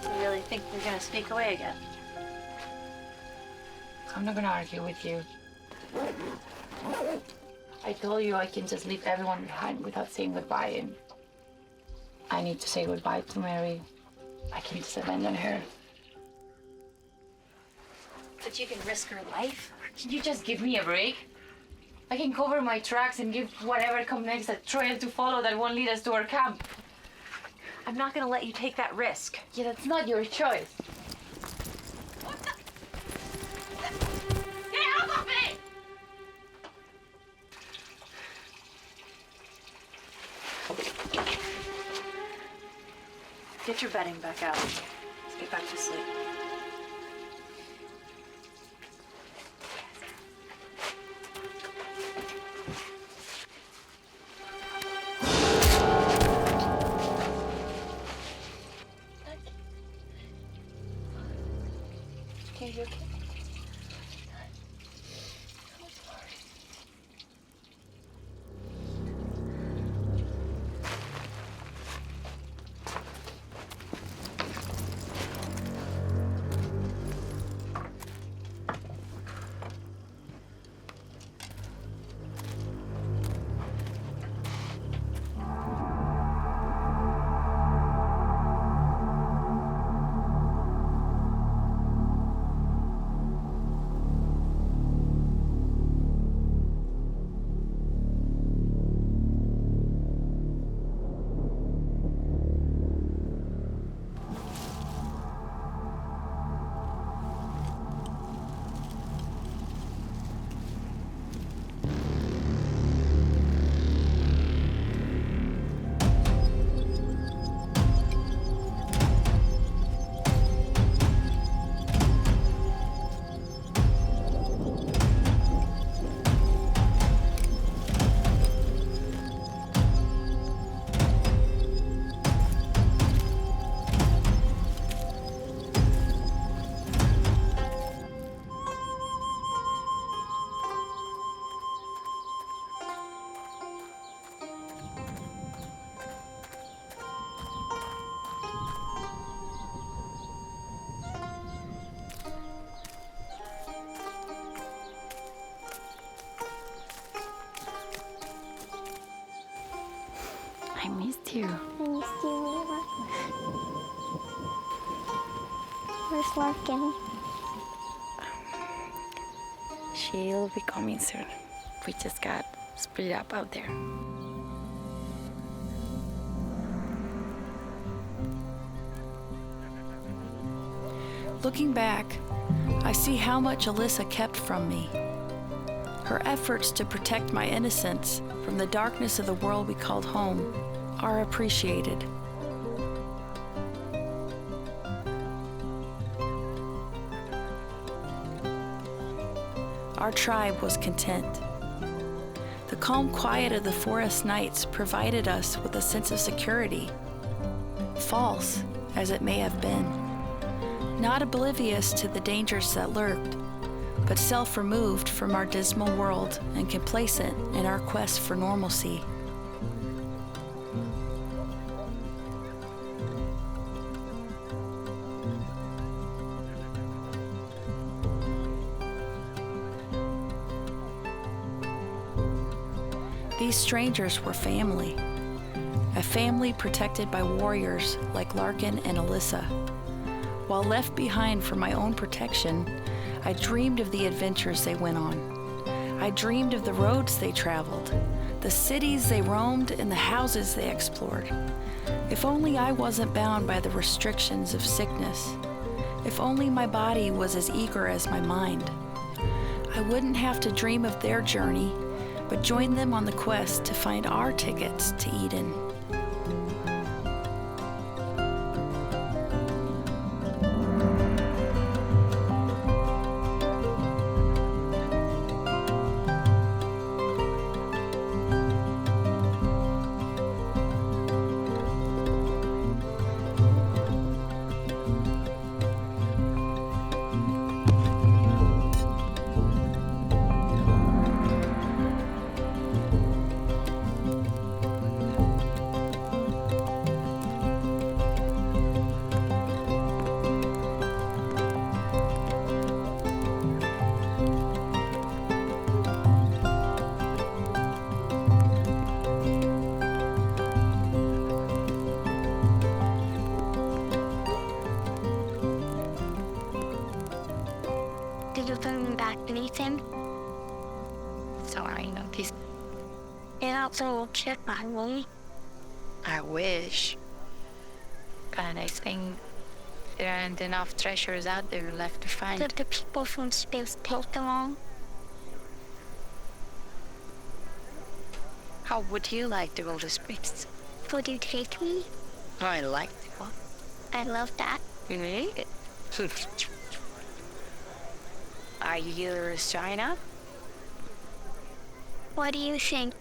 You really think we're gonna sneak away again? I'm not gonna argue with you. I told you I can just leave everyone behind without saying goodbye, and I need to say goodbye to Mary. I can just abandon her. But you can risk her life. Can you just give me a break? I can cover my tracks and give whatever comes next a trail to follow that won't lead us to our camp. I'm not gonna let you take that risk. Yeah, that's not your choice. Get your bedding back out. Let's get back to sleep. Okay, you okay? I missed you. I missed you, Leila. Where's Larkin? She'll be coming soon. We just got split up out there. Looking back, I see how much Alyssa kept from me. Her efforts to protect my innocence from the darkness of the world we called home are appreciated. Our tribe was content. The calm quiet of the forest nights provided us with a sense of security, false as it may have been, not oblivious to the dangers that lurked, but self-removed from our dismal world and complacent in our quest for normalcy. These strangers were family, a family protected by warriors like Larkin and Alyssa. While left behind for my own protection, I dreamed of the adventures they went on. I dreamed of the roads they traveled, the cities they roamed, and the houses they explored. If only I wasn't bound by the restrictions of sickness. If only my body was as eager as my mind. I wouldn't have to dream of their journey, but join them on the quest to find our tickets to Eden. Did you put him back beneath him? So I noticed. You're not so little chip, will you? I wish. But I think there aren't enough treasures out there left to find. Did the people from space take along? How would you like to go to space? Would you take me? I like to go. I love that. Really? Are you trying up? What do you think?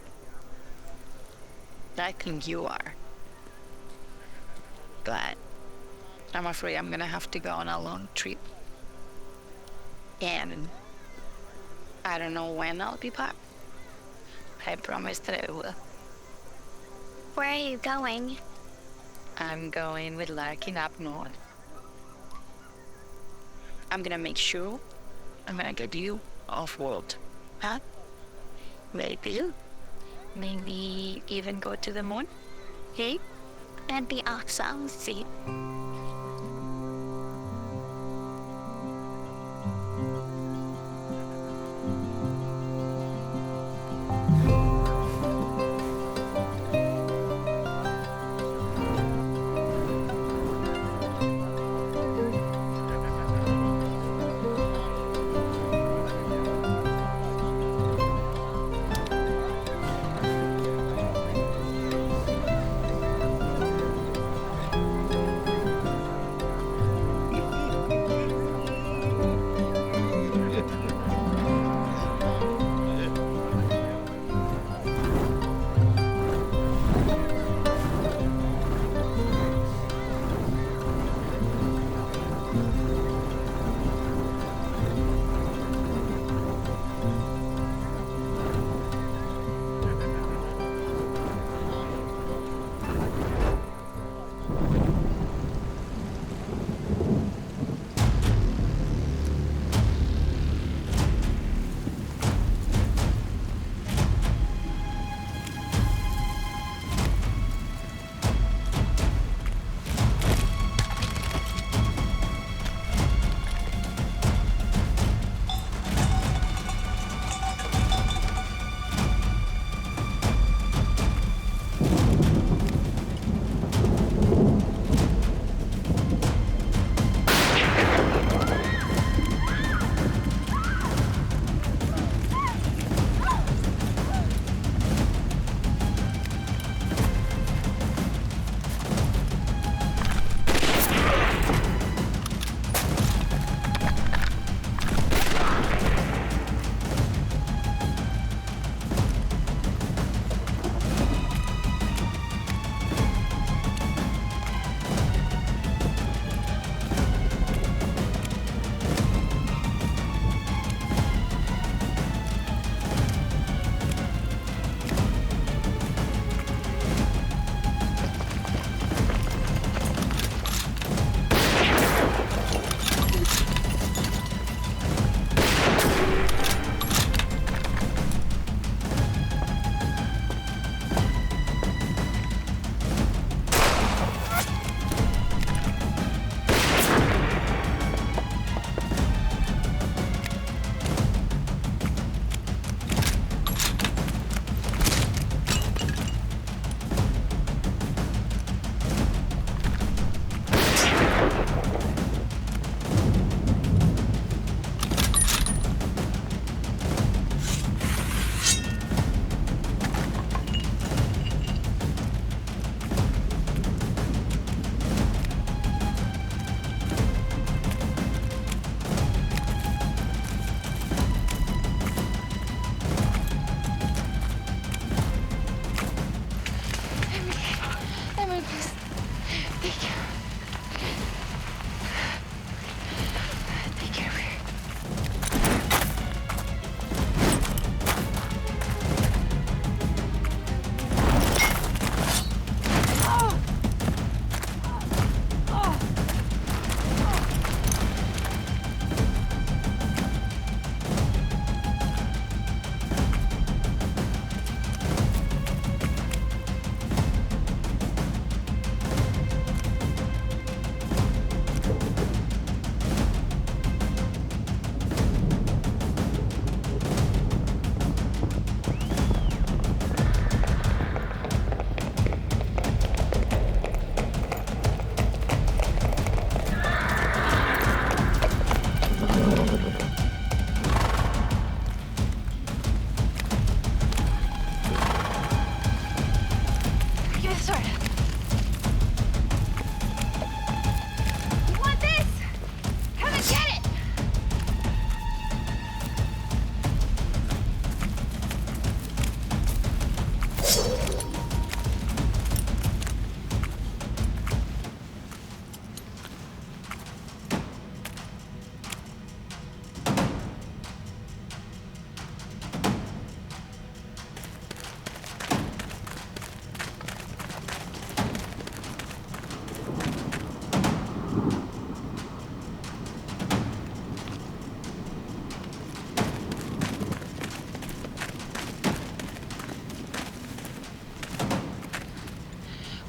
I think you are. But I'm afraid I'm gonna have to go on a long trip. And I don't know when I'll be back. I promise that I will. Where are you going? I'm going with Larkin up north. I'm gonna make sure I'm gonna get you off-world. Huh? Maybe even go to the moon? Hey? That'd be awesome. See?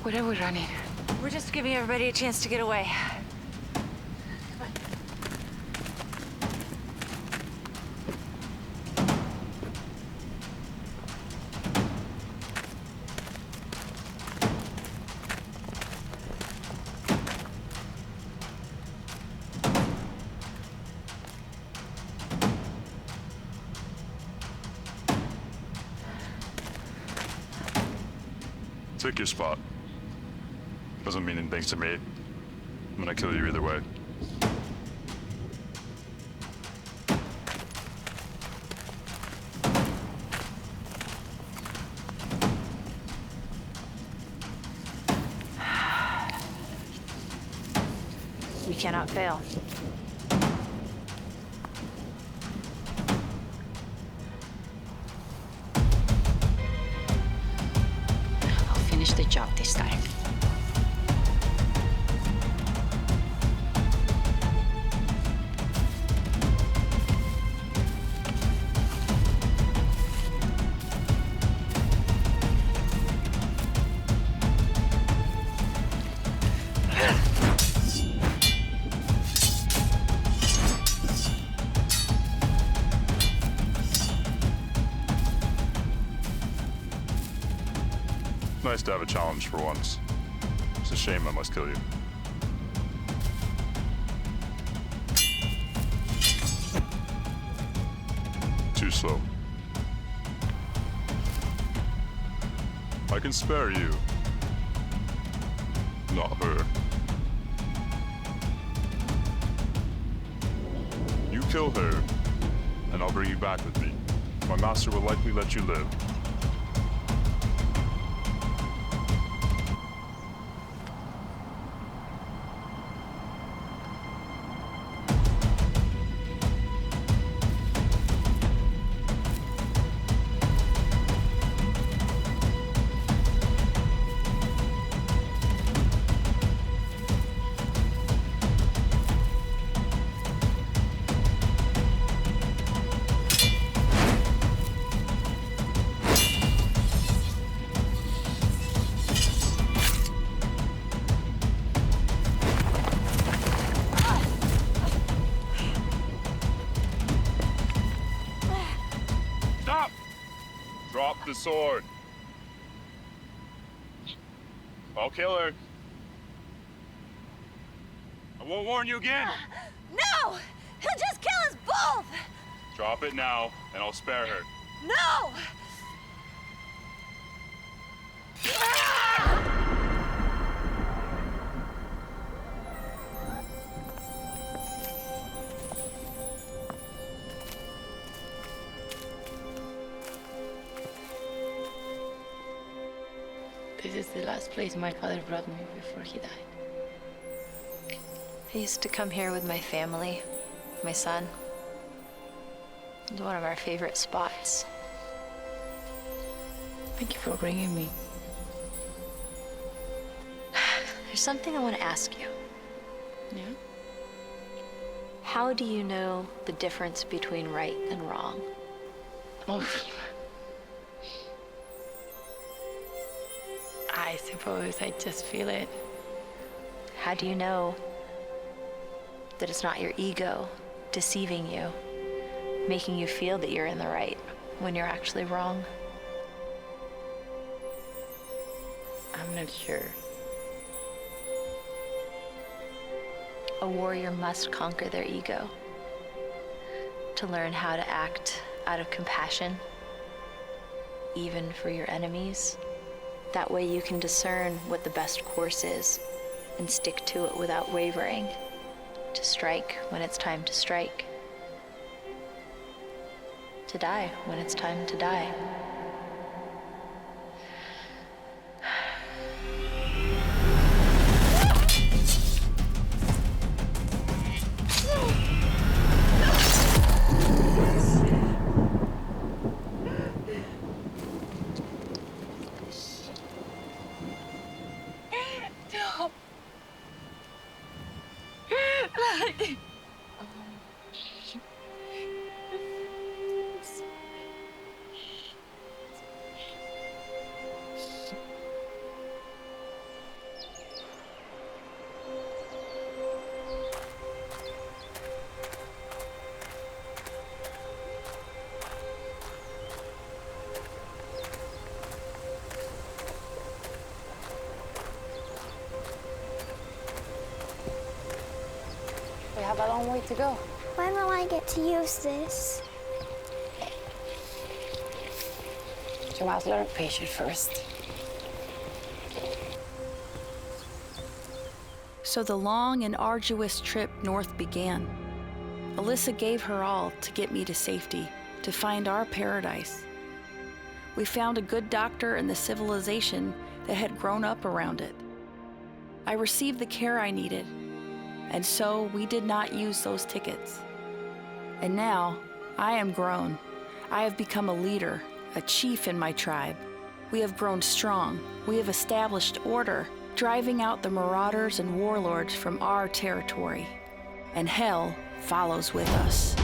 Where are we running? We're just giving everybody a chance to get away. Take your spot. Doesn't mean anything to me. I'm gonna kill you either way. We cannot fail. I'll finish the job this time. Nice to have a challenge for once. It's a shame I must kill you. Too slow. I can spare you. Not her. You kill her, and I'll bring you back with me. My master will likely let you live. Drop the sword. I'll kill her. I won't warn you again. No! He'll just kill us both! Drop it now, and I'll spare her. No! This is the last place my father brought me before he died. I used to come here with my family, my son. It was one of our favorite spots. Thank you for bringing me. There's something I want to ask you. Yeah? How do you know the difference between right and wrong? Oh. I suppose I just feel it. How do you know that it's not your ego deceiving you, making you feel that you're in the right when you're actually wrong? I'm not sure. A warrior must conquer their ego to learn how to act out of compassion, even for your enemies. That way you can discern what the best course is and stick to it without wavering, to strike when it's time to strike, to die when it's time to die. have a long way to go. When will I get to use this? You must learn patience first. So the long and arduous trip north began. Alyssa gave her all to get me to safety, to find our paradise. We found a good doctor in the civilization that had grown up around it. I received the care I needed, and so we did not use those tickets. And now, I am grown. I have become a leader, a chief in my tribe. We have grown strong. We have established order, driving out the marauders and warlords from our territory. And hell follows with us.